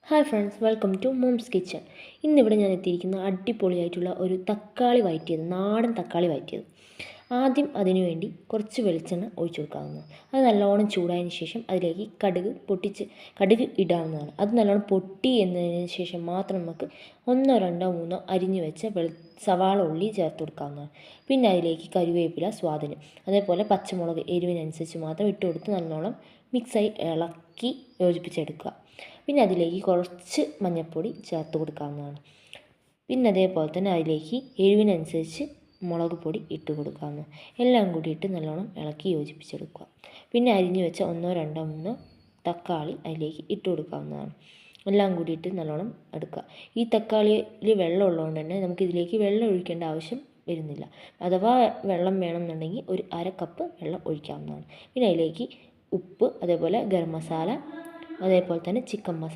Hi friends, welcome to Mom's Kitchen. ഇന്നിവിടെ ഞാൻ എത്തിയിരിക്കുന്ന അടിപൊളിയായിട്ടുള്ള ഒരു തക്കാളി വഴറ്റിയത്, നാടൻ തക്കാളി വഴറ്റിയത്. ആദ്യം അതിനു വേണ്ടി കുറച്ച് വെളിച്ചെണ്ണ ഒഴിച്ചു കൊടുക്കാവുന്നതാണ്. അത് നല്ലോണം ചൂടായതിന് ശേഷം അതിലേക്ക് കടുക് ഇടാവുന്നതാണ്. അത് നല്ലോണം പൊട്ടി എന്നതിന് ശേഷം മാത്രം നമുക്ക് 1, 2, 3 അരിഞ്ഞു വെച്ച സവാള ഉള്ളി ചേർത്ത് കൊടുക്കാവുന്നതാണ്. പിന്നെ അതിലേക്ക് കറിവേപ്പില സ്വാദിന്, അതേപോലെ പച്ചമുളക് എരിവിനനുസരിച്ച് മാത്രം ഇട്ട് കൊടുത്ത് നല്ലോണം മിക്സായി ഇളക്കി യോജിപ്പിച്ചെടുക്കുക. പിന്നെ അതിലേക്ക് കുറച്ച് മഞ്ഞൾപ്പൊടി ചേർത്ത് കൊടുക്കാവുന്നതാണ്. പിന്നെ അതേപോലെ തന്നെ അതിലേക്ക് എരിവിനനുസരിച്ച് മുളക് പൊടി ഇട്ട് കൊടുക്കാവുന്നതാണ്. എല്ലാം കൂടി ഇട്ട് നല്ലോണം ഇളക്കി യോജിപ്പിച്ചെടുക്കുക. പിന്നെ അരിഞ്ഞു വെച്ച 1, 2, 3 തക്കാളി അതിലേക്ക് ഇട്ട് കൊടുക്കാവുന്നതാണ്. എല്ലാം കൂടിയിട്ട് നല്ലോണം എടുക്കുക. ഈ തക്കാളിയിൽ വെള്ളം ഉള്ളതുകൊണ്ട് തന്നെ നമുക്കിതിലേക്ക് വെള്ളം ഒഴിക്കേണ്ട ആവശ്യം വരുന്നില്ല. അഥവാ വെള്ളം വേണമെന്നുണ്ടെങ്കിൽ ഒരു 1/2 കപ്പ് വെള്ളം ഒഴിക്കാവുന്നതാണ്. പിന്നെ അതിലേക്ക് ഉപ്പ്, അതേപോലെ ഗരം മസാല, അതേപോലെ തന്നെ ചിക്കൻ മസാല